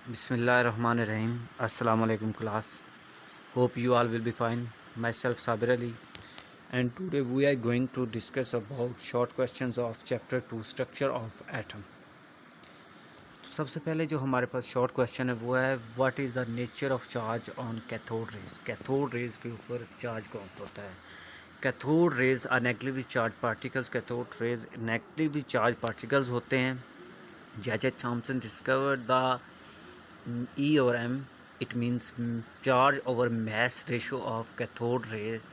Bismillahirrahmanirrahim. Assalamu alaikum class. Hope you all will be fine. Myself Sabir Ali, and today we are going to discuss about short questions of chapter 2 structure of atom. तो सबसे पहले जो हमारे पास short question है वो है what is the nature of charge on cathode rays. Cathode rays के ऊपर चार्ज कौन सा होता है। Cathode rays are negatively charged particles. Cathode rays negatively charged particles होते हैं। J Thomson discovered the E over M, it means charge over mass ratio of cathode rays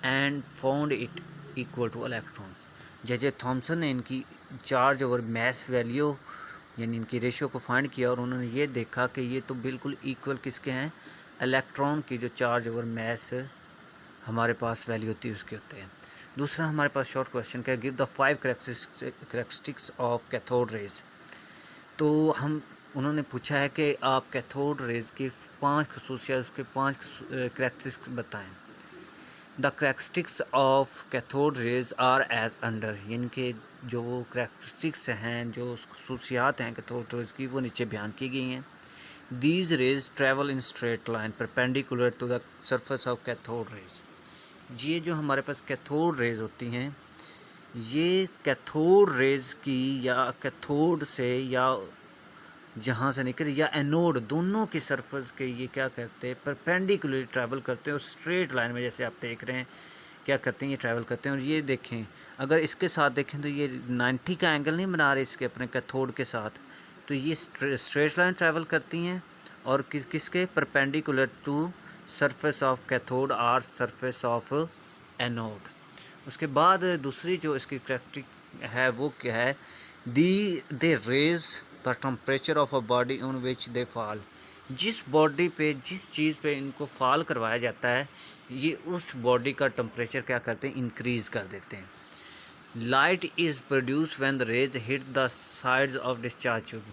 and found it equal to electrons. J Thomson ने इनकी charge over mess value यानी इनकी ratio को find किया और उन्होंने ये देखा कि ये तो बिल्कुल इक्वल किसके हैं, इलेक्ट्रॉन की जो चार्ज ओवर मैस हमारे पास वैल्यू होती है उसके होते हैं। दूसरा हमारे पास शॉर्ट क्वेश्चन क्या, give the 5 characteristics of cathode raise. तो उन्होंने पूछा है कि आप कैथोड रेज की 5 खसूसियात, उसके 5 करेक्टरिस्टिक्स बताएं। The characteristics of cathode rays are as under, यानी कि जो करेक्टरिस्टिक्स हैं, जो खसूसियात हैं कैथोड रेज की, वो नीचे बयान की गई हैं। These rays travel in straight line perpendicular to the surface of cathode rays. ये जो हमारे पास कैथोड रेज होती हैं, ये कैथोड रेज की या कैथोड से या जहाँ से निकल या एनोड दोनों की सरफेस के ये क्या करते हैं, परपेंडिकुलर ट्रैवल करते हैं और स्ट्रेट लाइन में जैसे आप देख रहे हैं क्या करते हैं, ये ट्रैवल करते हैं। और ये देखें, अगर इसके साथ देखें तो ये 90 का एंगल नहीं बना रहे इसके अपने कैथोड के साथ, तो ये स्ट्रेट लाइन ट्रैवल करती हैं और किसके perpendicular to surface of cathode और सरफेस ऑफ एनोड। उसके बाद दूसरी जो इसकी करैक्टरिस्टिक है वो क्या है, they raise the temperature of a body on which they fall. जिस बॉडी पे, जिस चीज़ पे इनको फॉल करवाया जाता है, ये उस बॉडी का टेम्परेचर क्या करते हैं, इंक्रीज़ कर देते हैं। Light is produce when the rays hit the sides of discharge tube.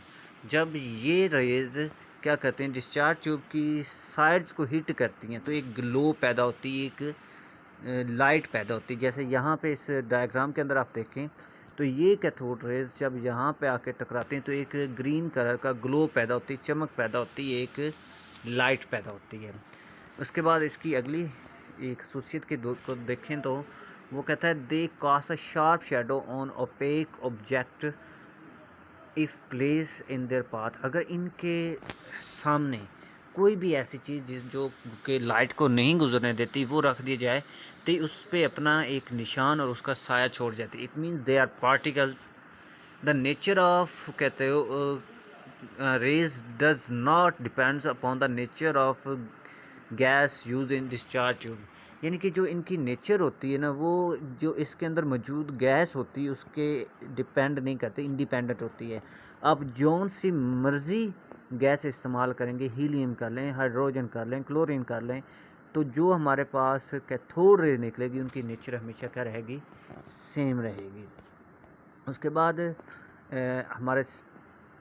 जब ये रेज क्या करते हैं, डिस्चार्ज ट्यूब की साइड्स को हिट करती हैं तो एक ग्लो पैदा होती है, एक लाइट पैदा होती है। जैसे यहाँ पे इस डायग्राम के अंदर आप देखें तो ये कैथोड रेज जब यहाँ पे आके टकराते हैं तो एक ग्रीन कलर का ग्लो पैदा होती है, चमक पैदा होती है, एक लाइट पैदा होती है। उसके बाद इसकी अगली एक खसूसियत की को देखें तो वो कहता है they cast a sharp shadow on opaque object if place in their path. अगर इनके सामने कोई भी ऐसी चीज़ जो कि लाइट को नहीं गुजरने देती वो रख दी जाए तो उस पर अपना एक निशान और उसका साया छोड़ जाती है। It means they are particles. The nature of कहते हो rays does not depends upon the nature of gas use in discharge tube. यानी कि जो इनकी नेचर होती है ना, वो जो इसके अंदर मौजूद गैस होती है उसके डिपेंड नहीं करती, इंडिपेंडेंट होती है। आप जौन सी मर्ज़ी गैस इस्तेमाल करेंगे, हीलियम कर लें, हाइड्रोजन कर लें, क्लोरीन कर लें, तो जो हमारे पास कैथोड रे निकलेगी उनकी नेचर हमेशा क्या रहेगी, सेम रहेगी। उसके बाद हमारे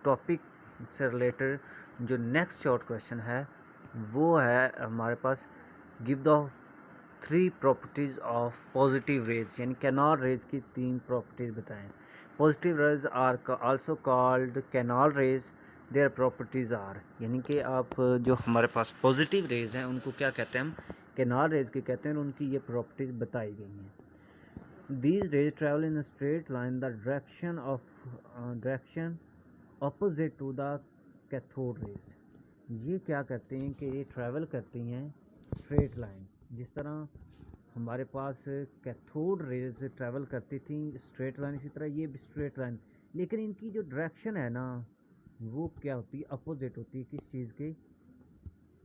टॉपिक से रिलेटेड जो नेक्स्ट शॉर्ट क्वेश्चन है वो है हमारे पास, give the 3 properties of positive rays, यानी कैनॉल रेज की 3 प्रॉपर्टीज़ बताएं। Positive rays are also called canal rays, their properties are, यानी कि आप जो हमारे पास पॉजिटिव रेज हैं उनको क्या कहते हैं, हम कैनॉल रेज के कहते हैं, और उनकी ये प्रॉपर्टीज़ बताई गई हैं। These rays travel in a straight line, the direction opposite to the cathode rays. ये क्या करते हैं कि ये ट्रैवल करती हैं स्ट्रेट लाइन, जिस तरह हमारे पास कैथोड रेज ट्रैवल करती थी स्ट्रेट लाइन, इसी तरह ये भी स्ट्रेट लाइन, लेकिन इनकी जो डायरेक्शन है ना वो क्या होती है, अपोजिट होती है किस चीज़ के,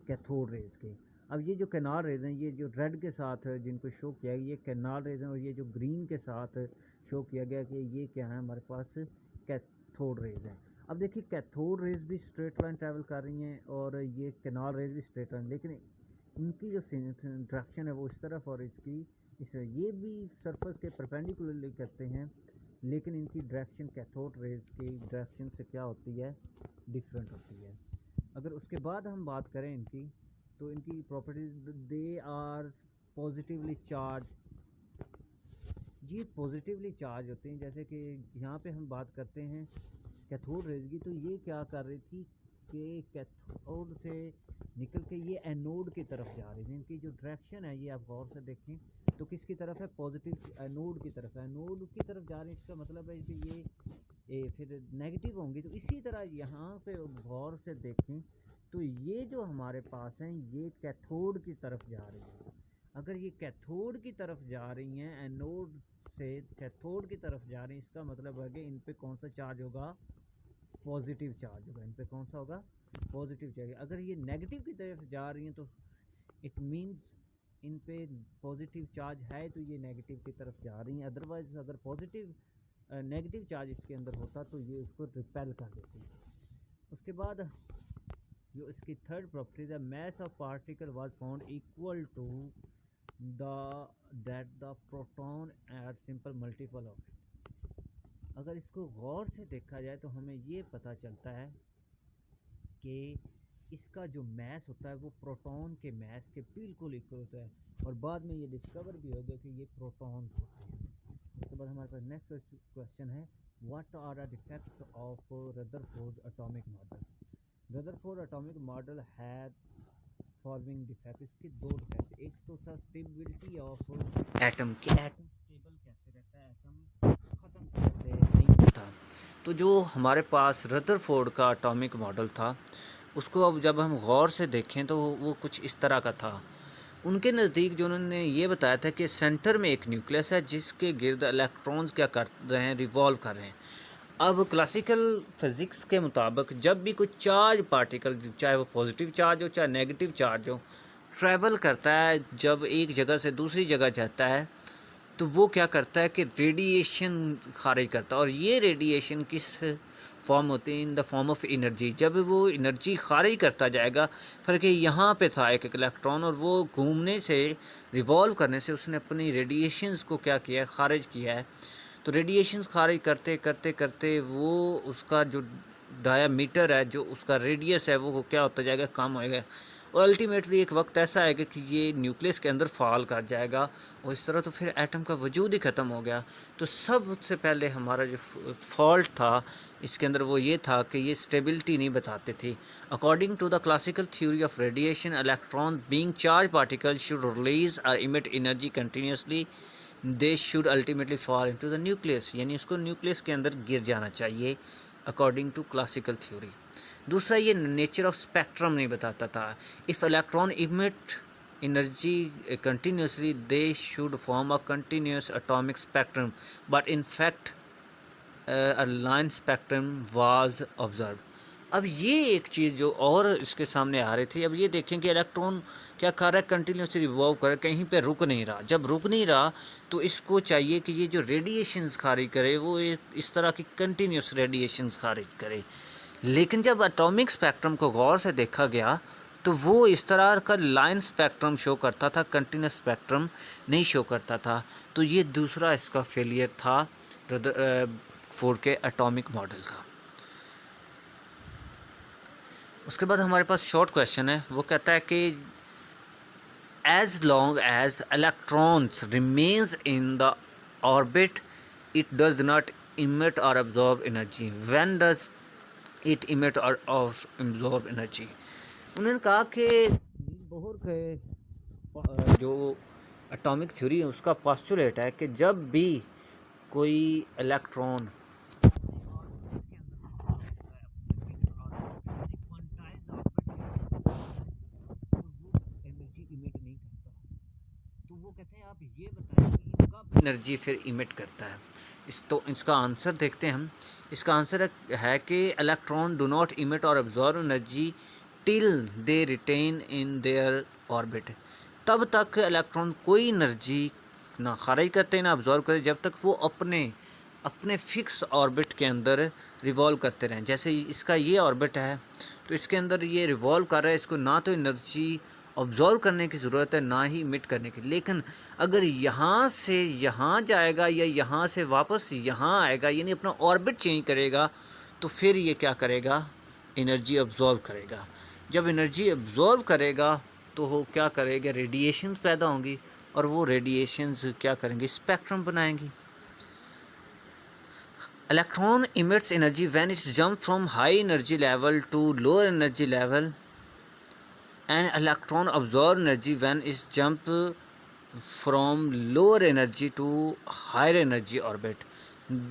कैथोड रेज के। अब ये जो कैनाल रेज हैं, ये जो रेड के साथ जिनको शो किया है ये कैनाल रेज हैं, और ये जो ग्रीन के साथ शो किया गया कि ये क्या है, हमारे पास कैथोड रेज हैं। अब देखिए कैथोड रेज भी स्ट्रेट लाइन ट्रैवल कर रही हैं और ये कैनाल रेज भी स्ट्रेट लाइन, लेकिन इनकी जो डायरेक्शन है वो इस तरफ और इसकी इस, ये भी सरफेस के परपेंडिकुलरली करते हैं, लेकिन इनकी डायरेक्शन कैथोड रेज की डायरेक्शन से क्या होती है, डिफरेंट होती है। अगर उसके बाद हम बात करें इनकी, तो इनकी properties, they are positively charge, ये पॉजिटिवली चार्ज होते हैं। जैसे कि यहाँ पे हम बात करते हैं कैथोड रेज की, तो ये क्या कर रही थी, के कैथोड से निकल के ये एनोड की तरफ जा रही है। इनकी जो डायरेक्शन है ये आप गौर से देखें तो किसकी तरफ है, पॉजिटिव एनोड की तरफ है, एनोड की तरफ जा रही है। इसका मतलब है कि ये फिर नेगेटिव होंगी। तो इसी तरह यहाँ पे गौर से देखें तो ये जो हमारे पास हैं ये कैथोड की तरफ जा रही है। अगर ये कैथोड की तरफ जा रही हैं, एनोड से कैथोड की तरफ जा रही हैं, इसका मतलब है कि इन पे कौन सा चार्ज होगा, पॉजिटिव चार्ज होगा। इन पे कौन सा होगा, पॉजिटिव चार्ज। अगर ये नेगेटिव की तरफ जा रही हैं तो इट मीन्स इन पे पॉजिटिव चार्ज है तो ये नेगेटिव की तरफ जा रही हैं। अदरवाइज अगर पॉजिटिव नेगेटिव चार्ज इसके अंदर होता तो ये उसको रिपेल कर देती। उसके बाद जो इसकी थर्ड प्रॉपर्टी है, mass of particle was found equal to the proton at simple multiple of it. अगर इसको गौर से देखा जाए तो हमें ये पता चलता है कि इसका जो मैस होता है वो प्रोटॉन के मैस के बिल्कुल इक्वल होता है। और बाद में ये डिस्कवर भी हो गया कि ये प्रोटॉन होते हैं। उसके बाद हमारे पास नेक्स्ट क्वेश्चन है, what are the defects of Rutherford atomic model. Rutherford atomic model had following defect. इसके दो डिफेक्ट, एक तो था स्टेबिलिटी ऑफ एटम के, एटम स्टेबल कैसे रहता है, एटम ख़त्म कैसे नहीं होता। तो जो हमारे पास रदरफोर्ड का एटॉमिक मॉडल था उसको अब जब हम गौर से देखें तो वो कुछ इस तरह का था। उनके नज़दीक जो उन्होंने ये बताया था कि सेंटर में एक न्यूक्लियस है जिसके गिर्द इलेक्ट्रॉन्स क्या कर रहे हैं, रिवॉल्व कर रहे हैं। अब क्लासिकल फिज़िक्स के मुताबिक जब भी कोई चार्ज पार्टिकल, चाहे वो पॉजिटिव चार्ज हो चाहे नेगेटिव चार्ज हो, ट्रैवल करता है, जब एक जगह से दूसरी जगह जाता है तो वो क्या करता है कि रेडिएशन खारिज करता है। और ये रेडिएशन किस फॉर्म होती है, in the form of energy. जब वो एनर्जी खारिज करता जाएगा, फ़र्क है यहाँ पे था एक इलेक्ट्रॉन और वो घूमने से, रिवॉल्व करने से उसने अपनी रेडिएशंस को क्या किया है, खारिज किया है। तो रेडिएशंस खारिज करते करते करते वो उसका जो डायामीटर है, जो उसका रेडियस है, वो क्या होता जाएगा, कम होएगा। और अल्टीमेटली एक वक्त ऐसा आएगा कि ये न्यूक्लियस के अंदर फॉल कर जाएगा और इस तरह तो फिर एटम का वजूद ही ख़त्म हो गया। तो सबसे पहले हमारा जो फॉल्ट था इसके अंदर वो ये था कि ये स्टेबिलिटी नहीं बताते थे। According to the classical theory of radiation, electron being charge particle should release और emit energy continuously, they should ultimately fall into the nucleus, यानी उसको न्यूक्लियस के अंदर गिर जाना चाहिए अकॉर्डिंग टू क्लासिकल थ्योरी। दूसरा, ये नेचर ऑफ स्पेक्ट्रम नहीं बताता था। If electron emit energy continuously, they should form a continuous atomic spectrum, but in fact a line spectrum was observe. अब ये एक चीज़ जो और इसके सामने आ रही थी, अब ये देखें कि इलेक्ट्रॉन क्या कर रहा है, कंटिन्यूसली रिवॉल्व कर रहा है, कहीं पे रुक नहीं रहा। जब रुक नहीं रहा तो इसको चाहिए कि ये जो रेडिएशंस खारिज करे वो इस तरह की कंटिन्यूस रेडिएशंस खारिज करे। लेकिन जब एटॉमिक स्पेक्ट्रम को गौर से देखा गया तो वो इस तरह का लाइन स्पेक्ट्रम शो करता था, कंटिन्यूस स्पेक्ट्रम नहीं शो करता था। तो ये दूसरा इसका फेलियर था रदरफोर्ड के एटॉमिक मॉडल का। उसके बाद हमारे पास शॉर्ट क्वेश्चन है, वो कहता है कि as long as electrons remains in the orbit it does not emit or absorb energy, when does it emit or absorb energy. उन्होंने कहा कि बोहर के जो एटॉमिक थ्योरी है उसका पोस्टुलेट है कि जब भी कोई इलेक्ट्रॉन कहते हैं, आप ये बताएं कि कब एनर्जी फिर इमिट करता है। इसका आंसर देखते हैं हम। इसका आंसर है कि electron do not emit or absorb energy till they retain in their orbit. तब तक इलेक्ट्रॉन कोई एनर्जी ना खारिज करते ना absorb करते जब तक वो अपने फिक्स ऑर्बिट के अंदर रिवॉल्व करते रहें। जैसे इसका ये ऑर्बिट है तो इसके अंदर ये रिवॉल्व कर रहा है, इसको ना तो एनर्जी ऑब्जॉर्व करने की ज़रूरत है ना ही इमिट करने की। लेकिन अगर यहाँ से यहाँ जाएगा या यहाँ से वापस यहाँ आएगा, यानी अपना ऑर्बिट चेंज करेगा, तो फिर ये क्या करेगा, एनर्जी ऑब्जॉर्व करेगा। जब एनर्जी ऑब्जॉर्व करेगा तो वो क्या करेगा, रेडिएशंस पैदा होंगी और वो रेडिएशंस क्या करेंगे, स्पेक्ट्रम बनाएंगी। Electron emits energy when it jumps from high energy level to lower energy level, and electron absorb energy when it jump from lower energy to higher energy orbit.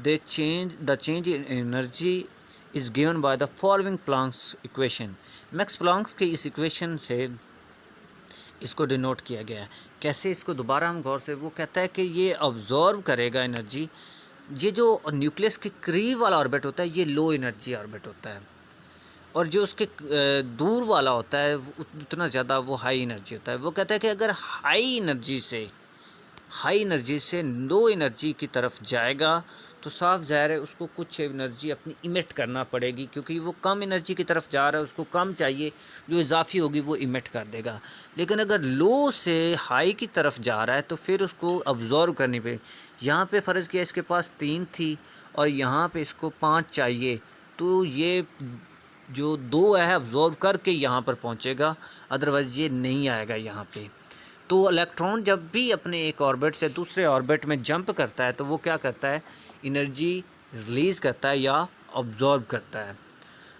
The change in energy is given by the following Planck's equation. Max Planck's की इस equation से इसको denote किया गया है। कैसे, इसको दोबारा हम गौर से, वो कहता है कि ये अब्जॉर्ब करेगा एनर्जी। ये जो न्यूक्लियस के करीब वाला ऑर्बिट होता है ये लो एनर्जी ऑर्बिट होता है, और जो उसके दूर वाला होता है उतना ज़्यादा वो हाई एनर्जी होता है। वो कहता है कि अगर हाई एनर्जी से लो एनर्जी की तरफ जाएगा तो साफ ज़ाहिर है उसको कुछ एनर्जी अपनी इमिट करना पड़ेगी, क्योंकि वो कम एनर्जी की तरफ जा रहा है, उसको कम चाहिए, जो इजाफी होगी वो इमिट कर देगा। लेकिन अगर लो से हाई की तरफ जा रहा है तो फिर उसको अब्जॉर्व करनी पड़ेगी। यहाँ पे फ़र्ज़ किया इसके पास 3 थी और यहाँ पे इसको 5 चाहिए, तो ये जो 2 है अब्जॉर्व करके यहाँ पर पहुँचेगा, अदरवाइज़ ये नहीं आएगा यहाँ पे। तो इलेक्ट्रॉन जब भी अपने एक ऑर्बिट से दूसरे ऑर्बिट में जंप करता है तो वो क्या करता है, एनर्जी रिलीज़ करता है या अब्जॉर्ब करता है।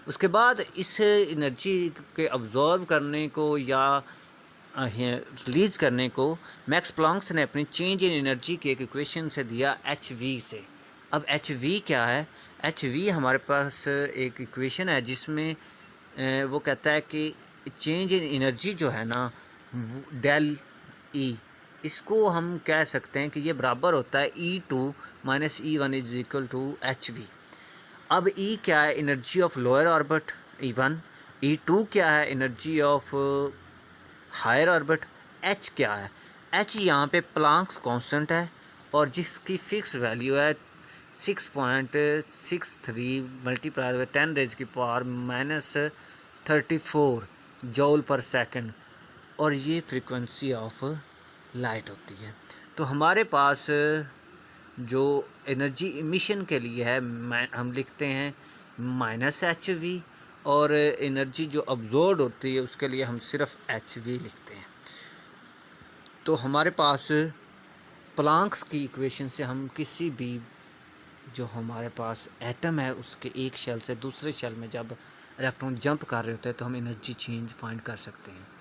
उसके बाद इस एनर्जी के अब्जॉर्ब करने को या रिलीज़ करने को मैक्स प्लॉन्क्स ने अपनी चेंज इन एनर्जी की एक इक्वेशन से दिया HV से। अब HV क्या है? HV हमारे पास एक इक्वेशन है जिसमें वो कहता है कि चेंज इन एनर्जी जो है ना, डेल E, इसको हम कह सकते हैं कि ये बराबर होता है E2 minus E1 is equal to HV। अब E क्या है? Energy of lower orbit E1। E2 क्या है? Energy of higher orbit. H क्या है? H यहाँ पे प्लांक्स कांस्टेंट है और जिसकी फिक्स वैल्यू है 6.63 मल्टीप्लाई बाय 10 रेज की पावर -34 जूल पर सेकंड, और ये फ्रीक्वेंसी ऑफ लाइट होती है। तो हमारे पास जो एनर्जी इमिशन के लिए है हम लिखते हैं -HV, और एनर्जी जो अब्जॉर्ब होती है उसके लिए हम सिर्फ HV लिखते हैं। तो हमारे पास प्लांक्स की इक्वेशन से हम किसी भी जो हमारे पास एटम है उसके एक शेल से दूसरे शेल में जब इलेक्ट्रॉन जंप कर रहे होते हैं तो हम एनर्जी चेंज फाइंड कर सकते हैं।